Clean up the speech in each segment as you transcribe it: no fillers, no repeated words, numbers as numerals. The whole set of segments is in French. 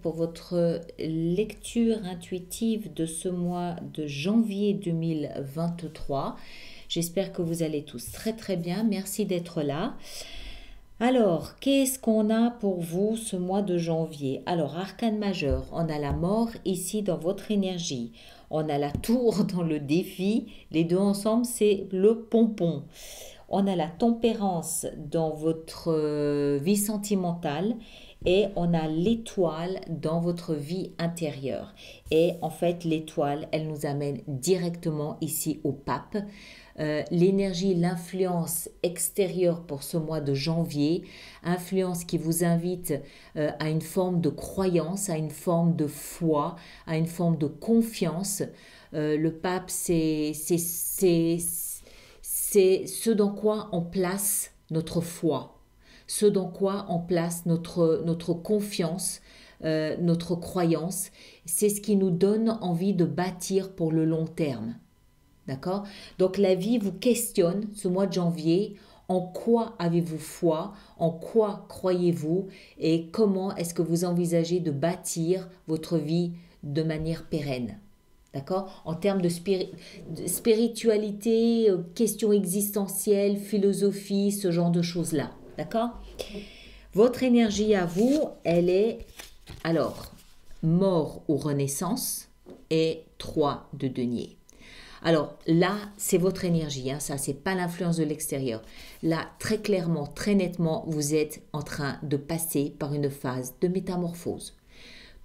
pour votre lecture intuitive de ce mois de janvier 2023. J'espère que vous allez tous très très bien. Merci d'être là. Alors, qu'est-ce qu'on a pour vous ce mois de janvier? Alors, arcane majeur, on a la mort ici dans votre énergie. On a la tour dans le défi. Les deux ensemble, c'est le pompon. On a la tempérance dans votre vie sentimentale et on a l'étoile dans votre vie intérieure. Et en fait, l'étoile, elle nous amène directement ici au pape. L'énergie, l'influence extérieure pour ce mois de janvier, influence qui vous invite à une forme de croyance, à une forme de foi, à une forme de confiance. Le pape, c'est ce dans quoi on place notre foi, ce dans quoi on place notre confiance, notre croyance. C'est ce qui nous donne envie de bâtir pour le long terme. D'accord? Donc la vie vous questionne ce mois de janvier. En quoi avez-vous foi? En quoi croyez-vous? Et comment est-ce que vous envisagez de bâtir votre vie de manière pérenne? D'accord? En termes de spiritualité, questions existentielles, philosophie, ce genre de choses-là. D'accord? Votre énergie à vous, elle est, alors, mort ou renaissance et 3 de denier. Alors là, c'est votre énergie, hein, ça, c'est pas l'influence de l'extérieur. Là, très clairement, très nettement, vous êtes en train de passer par une phase de métamorphose.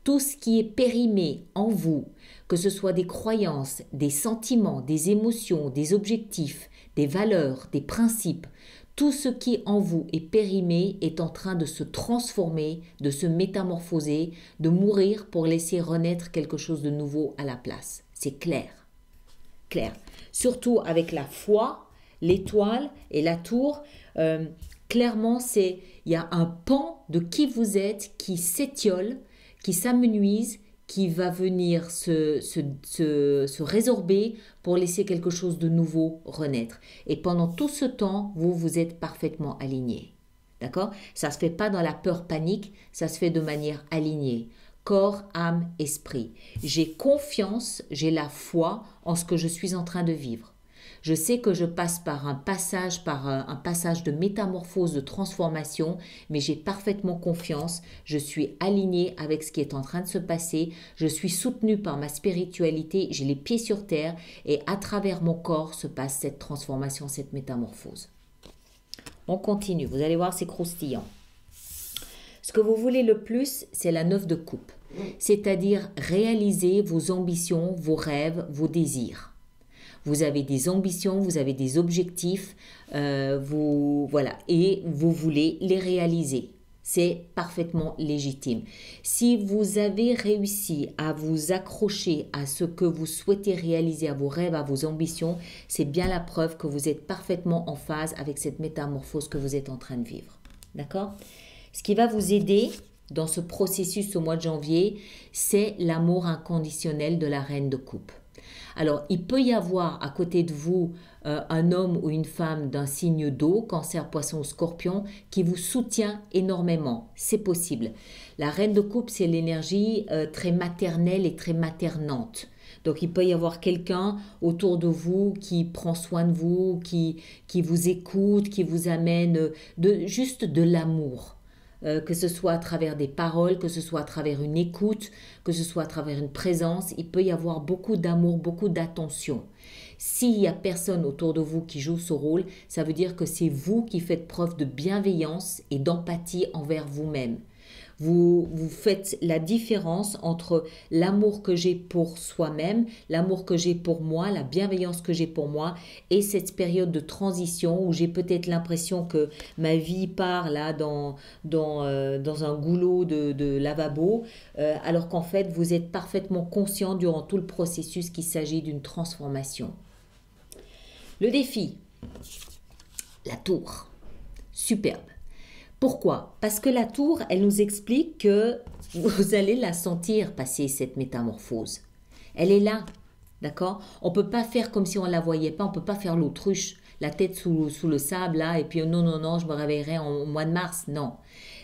Tout ce qui est périmé en vous, que ce soit des croyances, des sentiments, des émotions, des objectifs, des valeurs, des principes, tout ce qui en vous est périmé est en train de se transformer, de se métamorphoser, de mourir pour laisser renaître quelque chose de nouveau à la place. C'est clair. Clair. Surtout avec la foi, l'étoile et la tour, clairement, il y a un pan de qui vous êtes qui s'étiole, qui s'amenuise, qui va venir se résorber pour laisser quelque chose de nouveau renaître. Et pendant tout ce temps, vous êtes parfaitement aligné. D'accord? Ça ne se fait pas dans la peur panique, ça se fait de manière alignée. Corps, âme, esprit. J'ai confiance, j'ai la foi en ce que je suis en train de vivre. Je sais que je passe par un passage de métamorphose, de transformation, mais j'ai parfaitement confiance, je suis alignée avec ce qui est en train de se passer, je suis soutenue par ma spiritualité, j'ai les pieds sur terre et à travers mon corps se passe cette transformation, cette métamorphose. On continue, vous allez voir, c'est croustillant. Ce que vous voulez le plus, c'est la 9 de coupe, c'est-à-dire réaliser vos ambitions, vos rêves, vos désirs. Vous avez des ambitions, vous avez des objectifs, voilà, et vous voulez les réaliser. C'est parfaitement légitime. Si vous avez réussi à vous accrocher à ce que vous souhaitez réaliser, à vos rêves, à vos ambitions, c'est bien la preuve que vous êtes parfaitement en phase avec cette métamorphose que vous êtes en train de vivre. D'accord ? Ce qui va vous aider dans ce processus au mois de janvier, c'est l'amour inconditionnel de la reine de coupe. Alors, il peut y avoir à côté de vous un homme ou une femme d'un signe d'eau, cancer, poisson ou scorpion, qui vous soutient énormément. C'est possible. La reine de coupe, c'est l'énergie très maternelle et très maternante. Donc, il peut y avoir quelqu'un autour de vous qui prend soin de vous, qui vous écoute, qui vous amène juste de l'amour. Que ce soit à travers des paroles, que ce soit à travers une écoute, que ce soit à travers une présence, il peut y avoir beaucoup d'amour, beaucoup d'attention. S'il n'y a personne autour de vous qui joue ce rôle, ça veut dire que c'est vous qui faites preuve de bienveillance et d'empathie envers vous-même. Vous faites la différence entre l'amour que j'ai pour soi-même, l'amour que j'ai pour moi, la bienveillance que j'ai pour moi et cette période de transition où j'ai peut-être l'impression que ma vie part là dans un goulot de lavabo, alors qu'en fait vous êtes parfaitement conscient durant tout le processus qu'il s'agit d'une transformation. Le défi, la tour, superbe. Pourquoi? Parce que la tour, elle nous explique que vous allez la sentir passer cette métamorphose. Elle est là, d'accord? On ne peut pas faire comme si on ne la voyait pas, on ne peut pas faire l'autruche, la tête sous le sable là, et puis non, je me réveillerai au mois de mars. Non,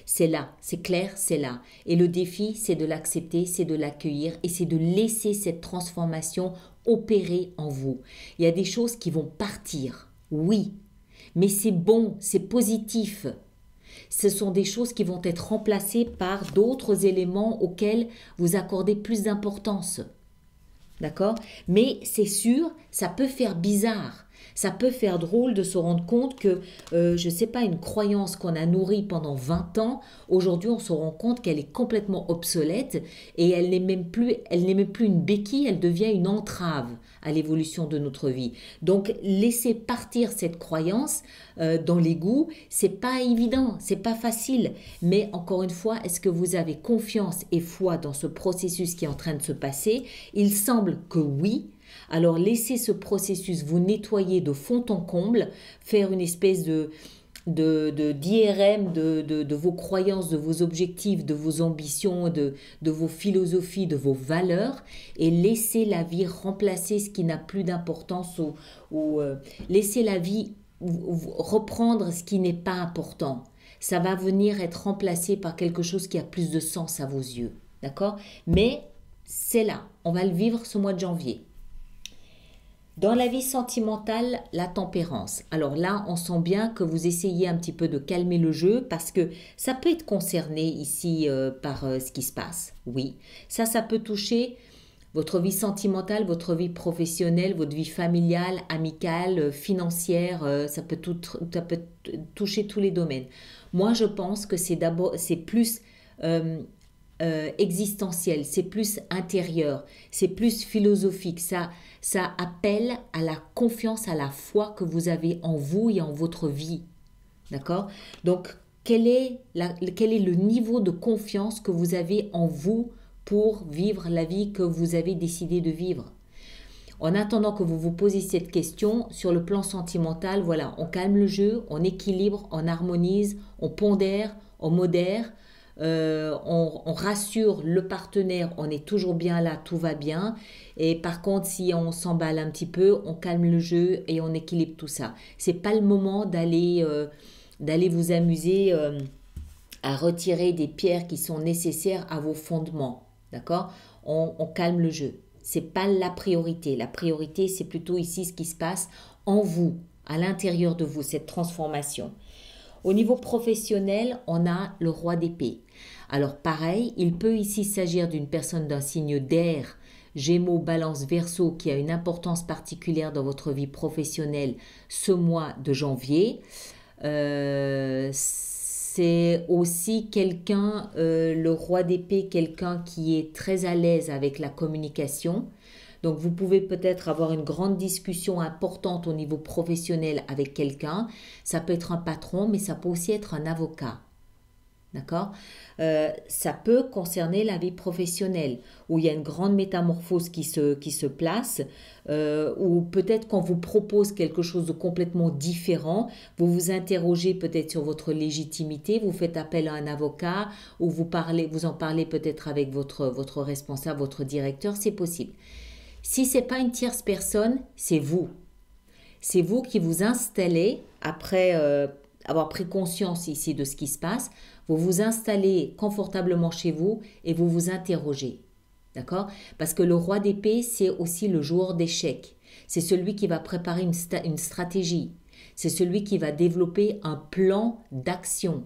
C'est là, c'est clair, c'est là. Et le défi, c'est de l'accepter, c'est de l'accueillir et c'est de laisser cette transformation opérer en vous. Il y a des choses qui vont partir, oui, mais c'est bon, c'est positif. Ce sont des choses qui vont être remplacées par d'autres éléments auxquels vous accordez plus d'importance. D'accord? Mais c'est sûr, ça peut faire bizarre. Ça peut faire drôle de se rendre compte que, je ne sais pas, une croyance qu'on a nourrie pendant 20 ans, aujourd'hui on se rend compte qu'elle est complètement obsolète et elle n'est même plus une béquille, elle devient une entrave à l'évolution de notre vie. Donc laisser partir cette croyance dans l'égout, c'est pas évident, c'est pas facile. Mais encore une fois, est-ce que vous avez confiance et foi dans ce processus qui est en train de se passer? Il semble que oui. Alors laissez ce processus vous nettoyer de fond en comble, faire une espèce d'IRM de vos croyances, de vos objectifs, de vos ambitions, de vos philosophies, de vos valeurs et laissez la vie remplacer ce qui n'a plus d'importance ou laissez la vie reprendre ce qui n'est pas important. Ça va venir être remplacé par quelque chose qui a plus de sens à vos yeux. D'accord? Mais c'est là, on va le vivre ce mois de janvier. Dans la vie sentimentale, la tempérance. Alors là, on sent bien que vous essayez un petit peu de calmer le jeu parce que ça peut être concerné ici par ce qui se passe. Oui, ça peut toucher votre vie sentimentale, votre vie professionnelle, votre vie familiale, amicale, financière. Ça peut toucher tous les domaines. Moi, je pense que c'est plus existentiel, c'est plus intérieur, c'est plus philosophique. Ça appelle à la confiance, à la foi que vous avez en vous et en votre vie. D'accord? Donc, quel est le niveau de confiance que vous avez en vous pour vivre la vie que vous avez décidé de vivre? En attendant que vous vous posiez cette question, sur le plan sentimental, voilà, on calme le jeu, on équilibre, on harmonise, on pondère, on modère, on rassure le partenaire, on est toujours bien là, tout va bien. Et par contre, si on s'emballe un petit peu, on calme le jeu et on équilibre tout ça. C'est pas le moment d'aller vous amuser à retirer des pierres qui sont nécessaires à vos fondements. D'accord? On calme le jeu. C'est pas la priorité. La priorité, c'est plutôt ici ce qui se passe en vous, à l'intérieur de vous, cette transformation. Au niveau professionnel, on a le roi d'épée. Alors pareil, il peut ici s'agir d'une personne d'un signe d'air, Gémeaux, Balance, Verseau, qui a une importance particulière dans votre vie professionnelle ce mois de janvier. C'est aussi quelqu'un, le roi d'épée, quelqu'un qui est très à l'aise avec la communication. Donc vous pouvez peut-être avoir une grande discussion importante au niveau professionnel avec quelqu'un. Ça peut être un patron, mais ça peut aussi être un avocat. D'accord? Ça peut concerner la vie professionnelle, où il y a une grande métamorphose qui se place, ou peut-être qu'on vous propose quelque chose de complètement différent, vous vous interrogez peut-être sur votre légitimité, vous faites appel à un avocat, ou vous en parlez peut-être avec votre responsable, votre directeur, c'est possible. Si ce n'est pas une tierce personne, c'est vous. C'est vous qui vous installez, après avoir pris conscience ici de ce qui se passe, vous vous installez confortablement chez vous et vous vous interrogez. D'accord? Parce que le roi d'épée, c'est aussi le joueur d'échecs. C'est celui qui va préparer une stratégie. C'est celui qui va développer un plan d'action.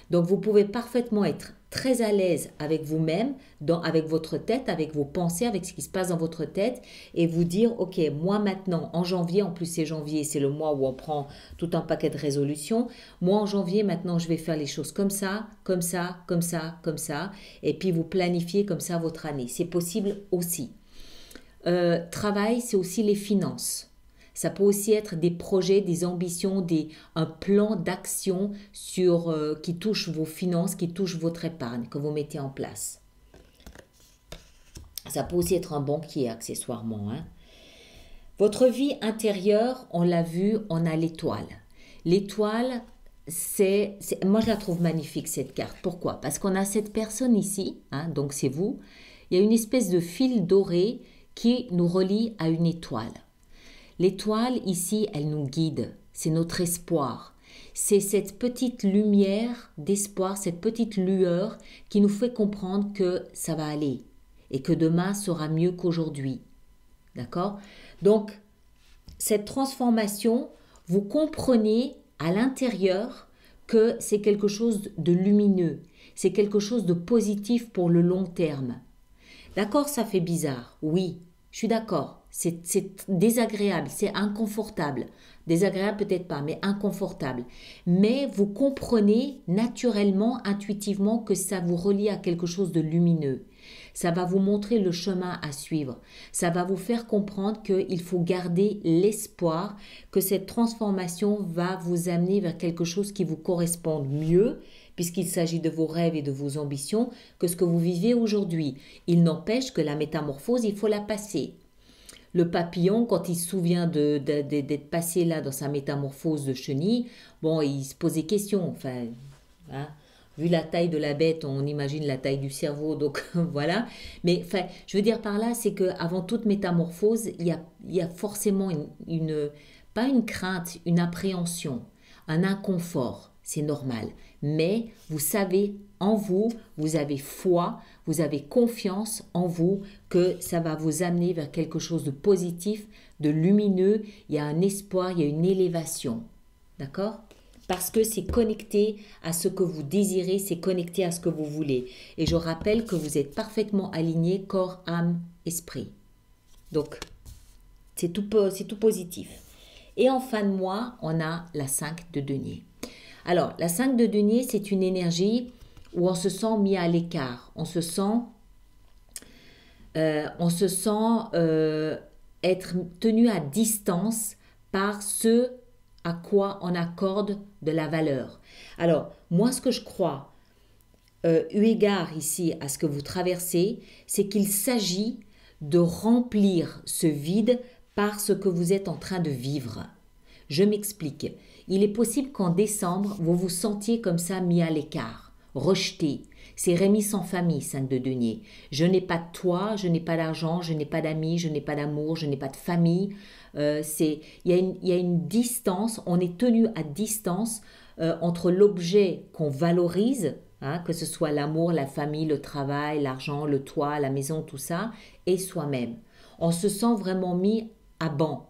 Donc vous pouvez parfaitement être très à l'aise avec vous-même, avec votre tête, avec vos pensées, avec ce qui se passe dans votre tête et vous dire, ok, moi maintenant, en janvier, en plus c'est janvier, c'est le mois où on prend tout un paquet de résolutions, moi en janvier, maintenant je vais faire les choses comme ça, comme ça, comme ça, comme ça, et puis vous planifiez comme ça votre année. C'est possible aussi. Travail, c'est aussi les finances. Ça peut aussi être des projets, des ambitions, un plan d'action qui touche vos finances, qui touche votre épargne que vous mettez en place. Ça peut aussi être un banquier accessoirement. Votre vie intérieure, on l'a vu, on a l'étoile. L'étoile, moi je la trouve magnifique cette carte. Pourquoi? Parce qu'on a cette personne ici, donc c'est vous. Il y a une espèce de fil doré qui nous relie à une étoile. L'étoile, ici, elle nous guide. C'est notre espoir. C'est cette petite lumière d'espoir, cette petite lueur qui nous fait comprendre que ça va aller et que demain sera mieux qu'aujourd'hui. D'accord? Donc, cette transformation, vous comprenez à l'intérieur que c'est quelque chose de lumineux, c'est quelque chose de positif pour le long terme. D'accord, ça fait bizarre, oui, je suis d'accord, c'est désagréable, c'est inconfortable. Désagréable peut-être pas, mais inconfortable. Mais vous comprenez naturellement, intuitivement que ça vous relie à quelque chose de lumineux. Ça va vous montrer le chemin à suivre. Ça va vous faire comprendre qu'il faut garder l'espoir, que cette transformation va vous amener vers quelque chose qui vous corresponde mieux, puisqu'il s'agit de vos rêves et de vos ambitions, que ce que vous vivez aujourd'hui. Il n'empêche que la métamorphose, il faut la passer. Le papillon, quand il se souvient d'être passé là dans sa métamorphose de chenille, bon, il se pose des questions. Enfin, hein, vu la taille de la bête, on imagine la taille du cerveau, donc voilà. Mais enfin, je veux dire par là, c'est qu'avant toute métamorphose, il y a forcément pas une crainte, une appréhension, un inconfort. C'est normal. Mais vous savez en vous, vous avez foi, vous avez confiance en vous que ça va vous amener vers quelque chose de positif, de lumineux. Il y a un espoir, il y a une élévation. D'accord? Parce que c'est connecté à ce que vous désirez, c'est connecté à ce que vous voulez. Et je rappelle que vous êtes parfaitement aligné corps, âme, esprit. Donc, c'est tout positif. Et en fin de mois, on a la 5 de denier. Alors, la 5 de denier, c'est une énergie où on se sent mis à l'écart. On se sent être tenu à distance par ce à quoi on accorde de la valeur. Alors, moi, ce que je crois, eu égard ici à ce que vous traversez, c'est qu'il s'agit de remplir ce vide par ce que vous êtes en train de vivre. Je m'explique. Il est possible qu'en décembre, vous vous sentiez comme ça mis à l'écart, rejeté. C'est Rémi sans famille, 5 de denier. Je n'ai pas de toit, je n'ai pas d'argent, je n'ai pas d'amis, je n'ai pas d'amour, je n'ai pas de famille. Il y a une distance, on est tenu à distance entre l'objet qu'on valorise, hein, que ce soit l'amour, la famille, le travail, l'argent, le toit, la maison, tout ça, et soi-même. On se sent vraiment mis à banc.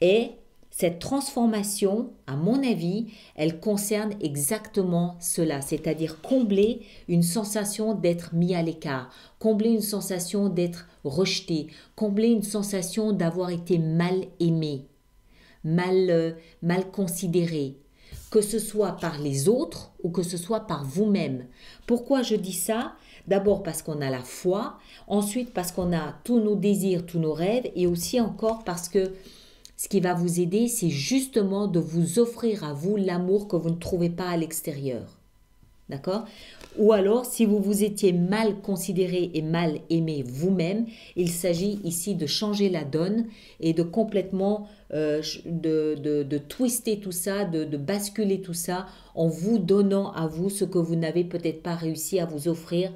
Et cette transformation, à mon avis, elle concerne exactement cela, c'est-à-dire combler une sensation d'être mis à l'écart, combler une sensation d'être rejeté, combler une sensation d'avoir été mal aimé, mal considéré, que ce soit par les autres ou que ce soit par vous-même. Pourquoi je dis ça ? D'abord parce qu'on a la foi, ensuite parce qu'on a tous nos désirs, tous nos rêves, et aussi encore parce que ce qui va vous aider, c'est justement de vous offrir à vous l'amour que vous ne trouvez pas à l'extérieur. D'accord ? Ou alors, si vous vous étiez mal considéré et mal aimé vous-même, il s'agit ici de changer la donne et de complètement de twister tout ça, de basculer tout ça en vous donnant à vous ce que vous n'avez peut-être pas réussi à vous offrir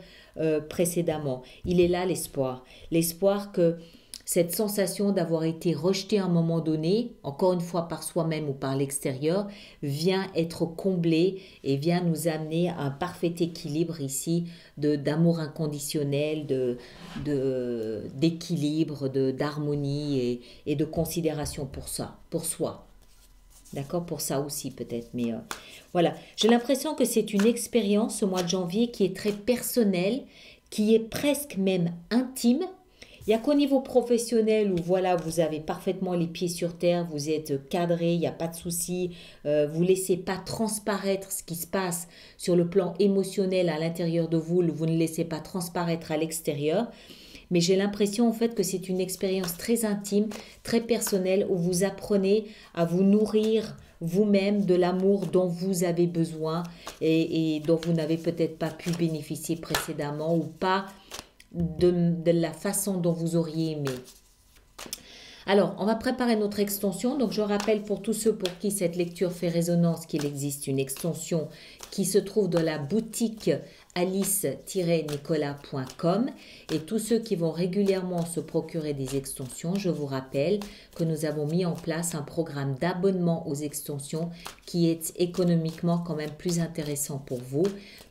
précédemment. Il est là l'espoir. L'espoir que cette sensation d'avoir été rejeté à un moment donné, encore une fois par soi-même ou par l'extérieur, vient être comblée et vient nous amener à un parfait équilibre ici d'amour inconditionnel, d'équilibre, d'harmonie et de considération pour ça, pour soi. D'accord, pour ça aussi peut-être, mais voilà. J'ai l'impression que c'est une expérience ce mois de janvier qui est très personnelle, qui est presque même intime. Il n'y a qu'au niveau professionnel où voilà, vous avez parfaitement les pieds sur terre, vous êtes cadré, il n'y a pas de souci, vous ne laissez pas transparaître ce qui se passe sur le plan émotionnel à l'intérieur de vous, vous ne laissez pas transparaître à l'extérieur. Mais j'ai l'impression en fait que c'est une expérience très intime, très personnelle où vous apprenez à vous nourrir vous-même de l'amour dont vous avez besoin et dont vous n'avez peut-être pas pu bénéficier précédemment ou pas de la façon dont vous auriez aimé. Alors, on va préparer notre extension. Donc, je rappelle pour tous ceux pour qui cette lecture fait résonance qu'il existe une extension qui se trouve dans la boutique alice-nicolas.com. Et tous ceux qui vont régulièrement se procurer des extensions, je vous rappelle que nous avons mis en place un programme d'abonnement aux extensions qui est économiquement quand même plus intéressant pour vous.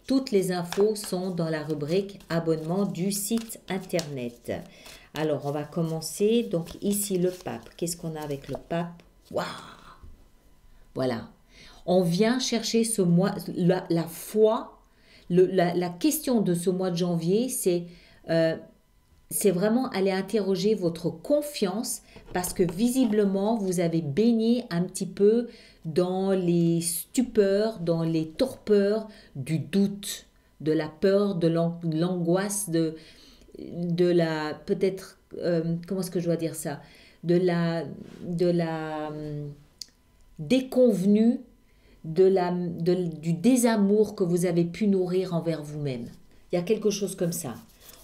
Toutes les infos sont dans la rubrique abonnement du site internet. Alors, on va commencer. Donc ici, le pape. Qu'est-ce qu'on a avec le pape? Waouh! Voilà. On vient chercher ce mois, la foi, la question de ce mois de janvier, c'est vraiment aller interroger votre confiance parce que visiblement, vous avez baigné un petit peu dans les stupeurs, dans les torpeurs du doute, de la peur, de l'angoisse, de la, peut-être, comment est-ce que je dois dire ça, de la déconvenue, du désamour que vous avez pu nourrir envers vous-même. Il y a quelque chose comme ça.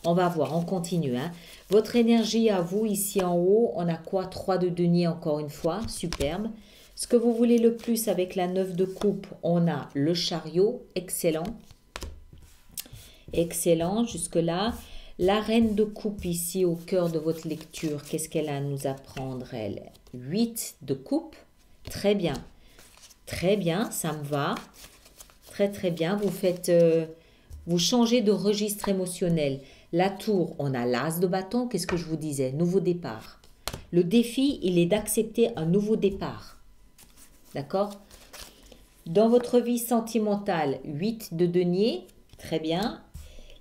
On va voir, on continue. Hein. Votre énergie à vous, ici en haut, on a quoi? 3 de denier encore une fois, superbe. Ce que vous voulez le plus avec la 9 de coupe, on a le chariot, excellent. Excellent, jusque-là. La reine de coupe ici au cœur de votre lecture, qu'est-ce qu'elle a à nous apprendre, elle? 8 de coupe, très bien. Très bien, ça me va. Très très bien, vous changez de registre émotionnel. La tour, on a l'as de bâton, qu'est-ce que je vous disais? Nouveau départ. Le défi, il est d'accepter un nouveau départ. D'accord? Dans votre vie sentimentale, 8 de denier, très bien.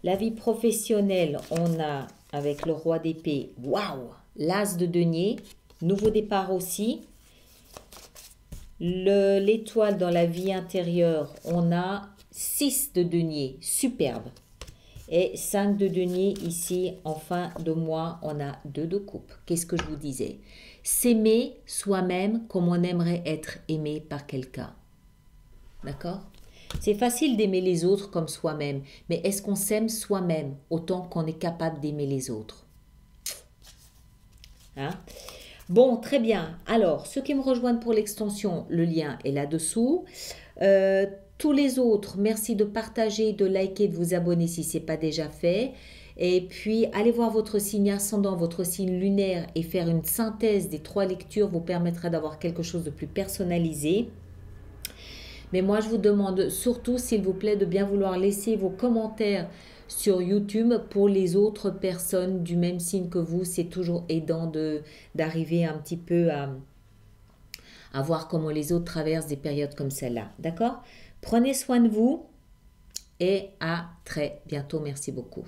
La vie professionnelle, on a avec le roi d'épée, waouh, l'as de denier, nouveau départ aussi. L'étoile dans la vie intérieure, on a 6 de denier, superbe. Et 5 de denier ici, en fin de mois, on a 2 de coupe. Qu'est-ce que je vous disais? S'aimer soi-même comme on aimerait être aimé par quelqu'un. D'accord? C'est facile d'aimer les autres comme soi-même, mais est-ce qu'on s'aime soi-même autant qu'on est capable d'aimer les autres? Hein? Bon, très bien. Alors, ceux qui me rejoignent pour l'extension, le lien est là-dessous. Tous les autres, merci de partager, de liker, de vous abonner si ce n'est pas déjà fait. Et puis, allez voir votre signe ascendant, votre signe lunaire et faire une synthèse des 3 lectures vous permettra d'avoir quelque chose de plus personnalisé. Mais moi, je vous demande surtout, s'il vous plaît, de bien vouloir laisser vos commentaires sur YouTube pour les autres personnes du même signe que vous. C'est toujours aidant d'arriver un petit peu à voir comment les autres traversent des périodes comme celle-là. D'accord? Prenez soin de vous et à très bientôt. Merci beaucoup.